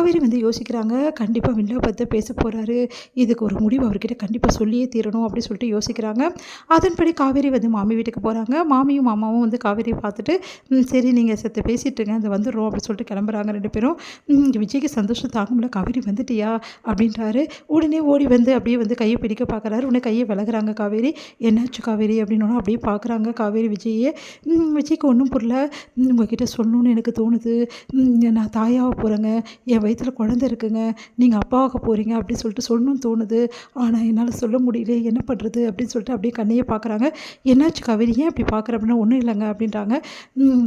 காவேரி வந்து யோசிக்கிறாங்க, கண்டிப்பாக வெண்ணிலாவை பற்றி பேச போகிறாரு, இதுக்கு ஒரு முடிவு அவர்கிட்ட கண்டிப்பாக சொல்லியே தீரணும் அப்படின்னு சொல்லிட்டு யோசிக்கிறாங்க. அதன்படி காவேரி வந்து மாமி வீட்டுக்கு போகிறாங்க. மாமியும் மாமாவும் வந்து காவேரியை பார்த்துட்டு சரி நீங்கள் செத்த பேசிட்டுருங்க அது வந்துடுறோம் அப்படின்னு சொல்லிட்டு கிளம்புறாங்க 2 பேரும். விஜய்க்கு சந்தோஷம் தாங்க முடியல. காவேரி வந்துட்டியா அப்படின்றாரு. உடனே ஓடி வந்து அப்படியே வந்து கையை பிடிக்க பார்க்குறாரு. உடனே கையை விலகுறாங்க காவேரி. என்னாச்சு காவேரி அப்படின்னோன்னா அப்படியே பார்க்குறாங்க காவேரி விஜய்யை. விஜய்க்கு ஒன்றும் புரியல. உங்ககிட்ட சொல்லணும்னு எனக்கு தோணுது. நான் தாயாக போகிறேங்க, என் வயிற்றில் குழந்தை இருக்குங்க, நீங்கள் அப்பாவாக போகிறீங்க அப்படின்னு சொல்லிட்டு சொல்லணும்னு தோணுது. ஆனால் என்னால் சொல்ல முடியல, என்ன பண்ணுறது அப்படின்னு சொல்லிட்டு அப்படியே கண்ணையே பார்க்குறாங்க. என்னாச்சு காவேரி ஏன் அப்படி பார்க்குற அப்படின்னா ஒன்றும் இல்லைங்க அப்படின்றாங்க.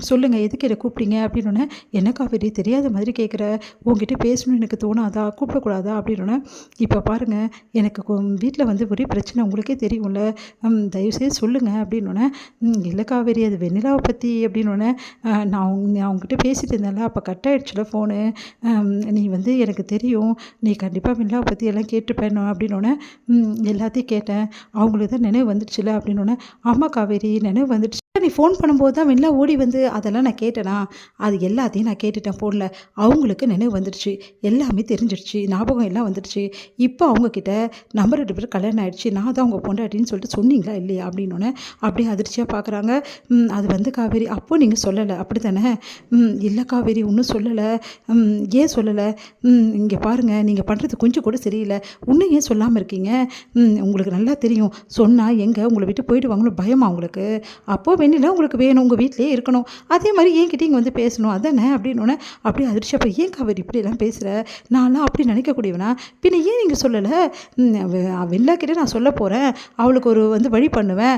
சொல்லுங்கள் எதுக்கு என்னை கூப்பிட்டீங்க அப்படின்னோடனே என்ன காவேரி தெரியாத மாதிரி கேட்குற, உங்ககிட்ட பேசணும்னு எனக்கு தோணாதா, கூப்பிடக்கூடாதா அப்படின்னோடனே இப்போ பாருங்கள் எனக்கு வீட்டில் வந்து ஒரே பிரச்சனை உங்களுக்கே தெரியும்ல, தயவுசெய்து சொல்லுங்கள் அப்படின்னோடனே இல்லை காவேரி அது வெண்ணிலாவை பற்றி அப்படின்னோடனே நான் அவங்ககிட்ட பேசிட்டு இருந்தேன்ல அப்போ கட் ஆகிடுச்சுல ஃபோனு, நீ வந்து எனக்கு தெரியும் நீ கண்டிப்பாக வெண்ணிலாவை பற்றி எல்லாம் கேட்டுப்பேன் அப்படின்னோடனே எல்லாத்தையும் கேட்டேன், அவங்களுக்கு தான் நினைவு வந்துடுச்சுல அப்படின்னோடனே ஆமாம் காவேரி நினைவு வந்துடுச்சு, நீ ஃபோன் பண்ணும்போது தான் வெண்ணிலா ஓடி வந்து அதெல்லாம் நான் கேட்டேனா, அது எல்லாத்தையும் நான் கேட்டுட்டேன் ஃபோனில், அவங்களுக்கு நினைவு வந்துடுச்சு, எல்லாமே தெரிஞ்சிடுச்சு, ஞாபகம் எல்லாம் வந்துடுச்சு, இப்போ அவங்கக்கிட்ட நம்ம 2 பேரும் கல்யாணம் ஆகிடுச்சு, நான் தான் அவங்க பொண்டாட்டின்னு சொல்லிட்டு சொன்னீங்களா இல்லையா அப்படின்னோடனே அப்படியே அதிர்ச்சியாக பார்க்குறாங்க. அது வந்து காவேரி அப்போ நீங்கள் சொல்லலை அப்படி தானே, இல்லை காவேரி ஒன்றும் சொல்லலை, ஏன் சொல்லலை, இங்கே பாருங்கள் நீங்கள் பண்ணுறது கொஞ்சம் கூட சரியில்லை, இன்னும் ஏன் சொல்லாமல் இருக்கீங்க, உங்களுக்கு நல்லா தெரியும் சொன்னால் எங்கே உங்களை விட்டு போயிடுவாங்கன்னு பயமா உங்களுக்கு, அப்போது வெண்ணிலா உங்களுக்கு வேணும், உங்கள் வீட்டிலே இருக்கணும், அதே மாதிரி என்கிட்ட இங்கே வந்து பேசணும் அதானே அப்படின்னோடனே அப்படியே அதிர்ச்சி. அப்போ ஏன் காவேரி இப்படியெல்லாம் பேசுகிற, நான்லாம் அப்படி நினைக்கக்கூடியவனா, பின்ன ஏன் நீங்கள் சொல்லலை, வெண்ணிலா கிட்டே நான் சொல்ல போகிறேன், அவளுக்கு ஒரு வந்து வழி பண்ணுவேன்,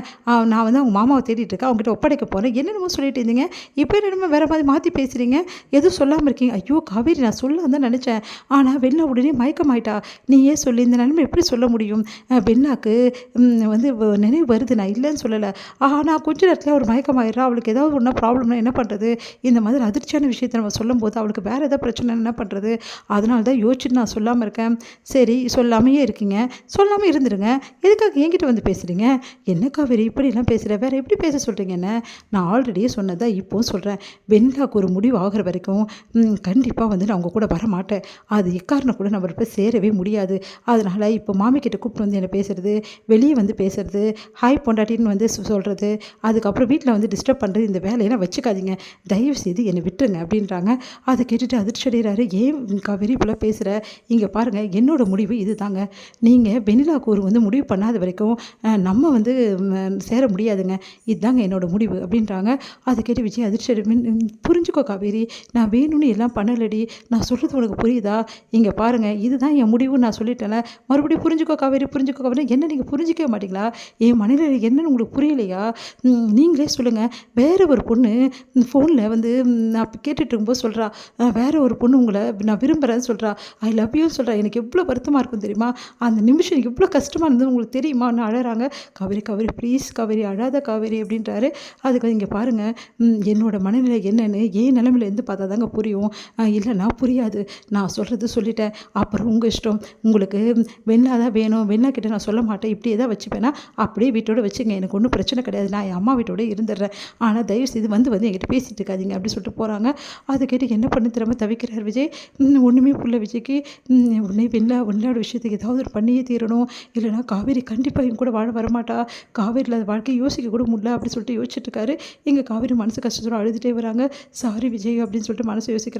நான் வந்து அவங்க மாமாவை தேடிட்டு இருக்கேன், அவங்ககிட்ட ஒப்படைக்க போகிறேன், என்னென்னமோ சொல்லிட்டு இருந்தீங்க, இப்போ என்னமோ வேறு மாதிரி மாற்றி பேசுகிறீங்க, எதுவும் சொல்லாமல் இருக்கீங்க, ஐயோ காவேரி நான் சொல்லலாம் தான் நினச்சேன், ஆனால் வெண்ணிலா உடனே மயக்கமாயிட்டா, நீ ஏன் சொல்லி இந்த நிலைமை எப்படி சொல்ல முடியும், வெண்ணிலாக்கு வந்து நினைவு வருது, நான் இல்லைன்னு சொல்லலை, ஆனால் கொஞ்ச நேரத்தில் ஒரு மயக்கமாயிடுறா, அவளுக்கு ஏதாவது ஒன்றா ப்ராப்ளம்னா என்ன பண்ணுறது, இந்த மாதிரி அதிர்ச்சியான விஷயத்தை நம்ம சொல்லும்போது அவளுக்கு வேறு ஏதாவது பிரச்சனை என்ன பண்ணுறது, அதனால தான் யோசிச்சுட்டு நான் சொல்லாமல் இருக்கேன், சரி சொல்லாமையே இருக்கீங்க, சொல்லாமல் இருந்துருங்க, எதுக்காக என்கிட்ட வந்து பேசுகிறீங்க, என்ன காவேரி இப்படிலாம் பேசுகிற, வேறு எப்படி பேச சொல்கிறீங்க என்ன, நான் ஆல்ரெடியே சொன்னதா இப்போவும் சொல்கிறேன், வெண்ணிலாவுக்கு ஒரு முடிவு ஆகிற வரைக்கும் கண்டிப்பாக வந்து நான் உங்கள் கூட வரமாட்டேன், அது எக்காரணம் கூட நம்ம போய் சேரவே முடியாது, அதனால் இப்போ மாமிக்கிட்ட கூப்பிட்டு வந்து என்னை பேசுகிறது, வெளியே வந்து பேசுகிறது, ஹாய் பொண்டாட்டின்னு வந்து சொல்கிறது, அதுக்கப்புறம் வீட்டில் வந்து டிஸ்டர்ப் பண்ணுறது, இந்த வேலையெல்லாம் வச்சுக்காதீங்க, தயவு செய்து என்னை விட்டுருங்க அப்படின்றாங்க. அதை கேட்டுட்டு அதிர்ச்சி அடைகிறாரு. ஏன் காவேரி இப்போலாம் பேசுகிற, இங்கே பாருங்கள் என்னோடய முடிவு இது தாங்க, நீங்கள் வெண்ணிலாவுக்கு ஒரு வந்து முடிவு பண்ணாத வரைக்கும் நம்ம வந்து சேர முடியாதுங்க, இதுதாங்க என்னோடய முடிவு அப்படின்றாங்க. அதை கேட்டு விஜய் அதிர்ச்சி புரிஞ்சுக்கோ காவேரி, நான் வேணும்னு எல்லாம் பண்ணலடி, நான் சொல்கிறது உனக்கு புரியுதா, இங்கே பாருங்கள் இதுதான் என் முடிவுன்னு நான் சொல்லிட்டேன்ல, மறுபடியும் புரிஞ்சுக்கோ காவேரி புரிஞ்சுக்கோ காவேரி, என்ன நீங்கள் புரிஞ்சிக்கவே மாட்டிங்களா, என் மனைவி என்னன்னு உங்களுக்கு புரியலையா, நீங்களே சொல்லுங்கள், வேறு ஒரு பொண்ணு ஃபோனில் வந்து நான் கேட்டுட்டு இருக்கும்போது சொல்கிறா, வேறு ஒரு பொண்ணு உங்களை நான் விரும்புகிறேன்னு சொல்கிறா, ஐ லவ் யூ சொல்கிறா, எனக்கு எவ்வளோ வருத்தமாக இருக்கும் தெரியுமா, அந்த நிமிஷம் எவ்வளோ கஷ்டமாக இருந்தது உங்களுக்கு தெரியுமான்னு அழறாங்க. காவேரி காவேரி ப்ளீஸ் காவேரி அழாத காவேரி அப்படின்றாரு. அதுக்கு இங்கே பாருங்கள் என்னோட மனநிலை என்னென்னு ஏன் நிலைமையிலேருந்து பார்த்தா தாங்க புரியும், இல்லைன்னா புரியாது, நான் சொல்கிறது சொல்லிட்டேன், அப்புறம் உங்கள் இஷ்டம், உங்களுக்கு வெண்ணிலா தான் வேணும், வெண்ணிலா கிட்ட நான் சொல்ல மாட்டேன், இப்படியே தான் வச்சுப்பேன்னா அப்படியே வீட்டோட வச்சுங்க, எனக்கு ஒன்றும் பிரச்சனை கிடையாது, நான் என் அம்மா வீட்டோட இருந்துடுறேன், ஆனால் தயவுசெய்து வந்து என்கிட்ட பேசிட்டு இருக்காதீங்க அப்படின்னு சொல்லிட்டு போகிறாங்க. அதை கேட்டு என்ன பண்ணி திரும்ப தவிக்கிறார் விஜய். ஒன்றுமே புரியல விஜய்க்கு. உடனே வெண்ணிலாவோட விஷயத்துக்கு ஏதாவது ஒரு பண்ணியே தீரணும், இல்லைனா காவேரி கண்டிப்பாக என் கூட வாழ வரமாட்டா, காவேரியில் அது வாழ்க்கையை யோசிக்க கூட முடியல அப்படின்னு சொல்லிட்டு யோசிச்சுட்டு இருக்காரு. எங்கள் காவேரி மனசு கஷ்டத்தோடு அழுதுகிட்டே வராங்க. சாரி விஜய் அப்படின்னு சொல்லிட்டு மனசு யோசிக்கிறாங்க.